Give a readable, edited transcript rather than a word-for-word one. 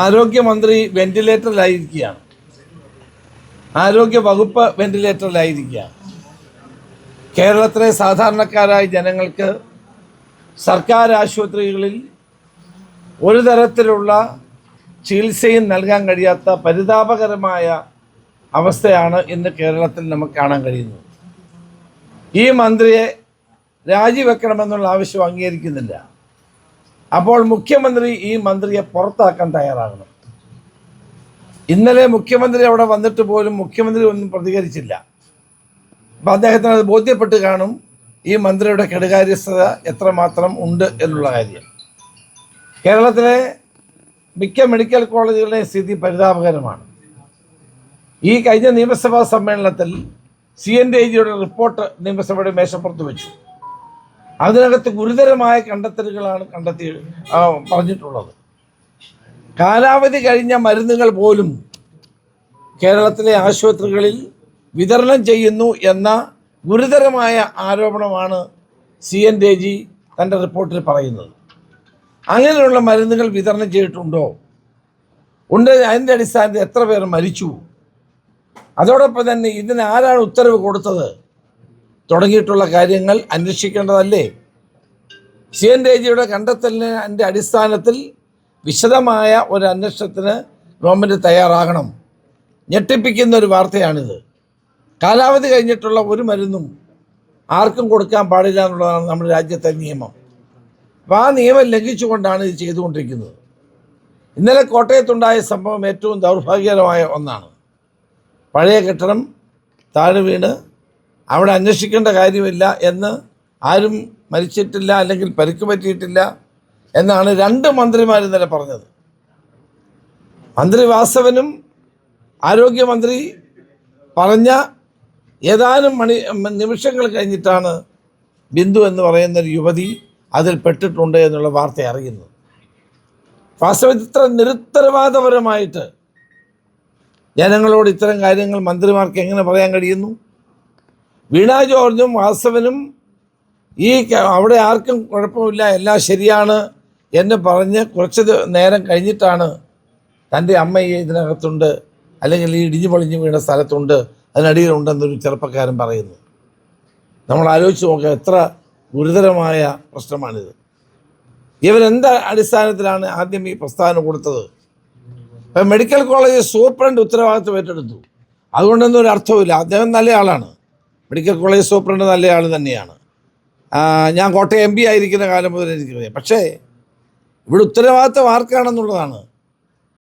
ആരോഗ്യമന്ത്രി വെന്റിലേറ്ററിലായിരിക്കുകയാണ്. ആരോഗ്യ വകുപ്പ് വെന്റിലേറ്ററിലായിരിക്കുകയാണ്. കേരളത്തിലെ സാധാരണക്കാരായ ജനങ്ങൾക്ക് സർക്കാർ ആശുപത്രികളിൽ ഒരു തരത്തിലുള്ള ചികിത്സയും നൽകാൻ കഴിയാത്ത പരിതാപകരമായ അവസ്ഥയാണ് ഇന്ന് കേരളത്തിൽ നമുക്ക് കാണാൻ കഴിയുന്നത്. ഈ മന്ത്രിയെ രാജിവെക്കണമെന്നുള്ള ആവശ്യം അംഗീകരിക്കുന്നില്ല. അപ്പോൾ മുഖ്യമന്ത്രി ഈ മന്ത്രിയെ പുറത്താക്കാൻ തയ്യാറാകണം. ഇന്നലെ മുഖ്യമന്ത്രി അവിടെ വന്നിട്ട് പോലും മുഖ്യമന്ത്രി ഒന്നും പ്രതികരിച്ചില്ല. അപ്പം അദ്ദേഹത്തിന് അത് ബോധ്യപ്പെട്ട് കാണും ഈ മന്ത്രിയുടെ കെടുകാര്യസ്ഥത എത്രമാത്രം ഉണ്ട് എന്നുള്ള കാര്യം. കേരളത്തിലെ മിക്ക മെഡിക്കൽ കോളേജുകളുടെ സ്ഥിതി പരിതാപകരമാണ്. ഈ കഴിഞ്ഞ നിയമസഭാ സമ്മേളനത്തിൽ CNDAG-യുടെ റിപ്പോർട്ട് നിയമസഭയുടെ മേശപ്പുറത്ത് വെച്ചു. അതിനകത്ത് ഗുരുതരമായ കണ്ടെത്തലുകളാണ് പറഞ്ഞിട്ടുള്ളത്. കാലാവധി കഴിഞ്ഞ മരുന്നുകൾ പോലും കേരളത്തിലെ ആശുപത്രികളിൽ വിതരണം ചെയ്യുന്നു എന്ന ഗുരുതരമായ ആരോപണമാണ് CNDAG തൻ്റെ റിപ്പോർട്ടിൽ പറയുന്നത്. അങ്ങനെയുള്ള മരുന്നുകൾ വിതരണം ചെയ്തിട്ടുണ്ടോ? ഉണ്ട്. അതിൻ്റെ അടിസ്ഥാനത്തിൽ എത്ര പേർ മരിച്ചു? അതോടൊപ്പം തന്നെ ഇതിന് ആരാണ് ഉത്തരവ് കൊടുത്തത് തുടങ്ങിയിട്ടുള്ള കാര്യങ്ങൾ അന്വേഷിക്കേണ്ടതല്ലേ? CNDAG-യുടെ കണ്ടെത്തലിൻ്റെ അടിസ്ഥാനത്തിൽ വിശദമായ ഒരു അന്വേഷണത്തിന് ഗവൺമെൻറ് തയ്യാറാകണം. ഞെട്ടിപ്പിക്കുന്ന ഒരു വാർത്തയാണിത്. കാലാവധി കഴിഞ്ഞിട്ടുള്ള ഒരു മരുന്നും ആർക്കും കൊടുക്കാൻ പാടില്ല എന്നുള്ളതാണ് നമ്മുടെ രാജ്യത്തെ നിയമം. അപ്പോൾ ആ നിയമം ലംഘിച്ചുകൊണ്ടാണ് ഇത് ചെയ്തുകൊണ്ടിരിക്കുന്നത്. ഇന്നലെ കോട്ടയത്തുണ്ടായ സംഭവം ഏറ്റവും ദൗർഭാഗ്യകരമായ ഒന്നാണ്. പഴയ കെട്ടിടം താഴെ വീണ് അവിടെ അന്വേഷിക്കേണ്ട കാര്യമില്ല എന്ന്, ആരും മരിച്ചിട്ടില്ല അല്ലെങ്കിൽ പരിക്ക് പറ്റിയിട്ടില്ല എന്നാണ് 2 മന്ത്രിമാർ ഇന്നലെ പറഞ്ഞത്. മന്ത്രി വാസവനും ആരോഗ്യമന്ത്രി പറഞ്ഞ ഏതാനും നിമിഷങ്ങൾ കഴിഞ്ഞിട്ടാണ് ബിന്ദു എന്ന് പറയുന്നൊരു യുവതി അതിൽ പെട്ടിട്ടുണ്ട് എന്നുള്ള വാർത്ത അറിയുന്നത്. വാസ്തവത്തിൽ ഇത്ര നിരുത്തരവാദപരമായിട്ട് ജനങ്ങളോട് ഇത്തരം കാര്യങ്ങൾ മന്ത്രിമാർക്ക് എങ്ങനെ പറയാൻ കഴിയുന്നു? വീണ ജോർജും വാസവനും അവിടെ ആർക്കും കുഴപ്പമില്ല, എല്ലാം ശരിയാണ് എന്ന് പറഞ്ഞ് കുറച്ച് നേരം കഴിഞ്ഞിട്ടാണ് തൻ്റെ അമ്മ ഇതിനകത്തുണ്ട്, അല്ലെങ്കിൽ ഈ ഇടിഞ്ഞു പൊളിഞ്ഞു വീണ സ്ഥലത്തുണ്ട്, അതിനടിയിലുണ്ടെന്നൊരു ചെറുപ്പക്കാരൻ പറയുന്നു. നമ്മൾ ആലോചിച്ച് നോക്കുക, എത്ര ഗുരുതരമായ പ്രശ്നമാണിത്. ഇവരെന്താ അടിസ്ഥാനത്തിലാണ് ആദ്യം ഈ പ്രസ്താവന കൊടുത്തത്? ഇപ്പം മെഡിക്കൽ കോളേജ് സൂപ്രണ്ട് ഉത്തരവാദിത്വം ഏറ്റെടുത്തു. അതുകൊണ്ടൊന്നും ഒരു അർത്ഥമില്ല. അദ്ദേഹം നല്ല ആളാണ്. മെഡിക്കൽ കോളേജ് സൂപ്രണ്ട് നല്ല ആൾ തന്നെയാണ്. ഞാൻ കോട്ടയം MP ആയിരിക്കുന്ന കാലം മുതൽ എനിക്കറിയാം. പക്ഷേ ഇവിടെ ഉത്തരവാദിത്വം ആർക്കാണെന്നുള്ളതാണ്.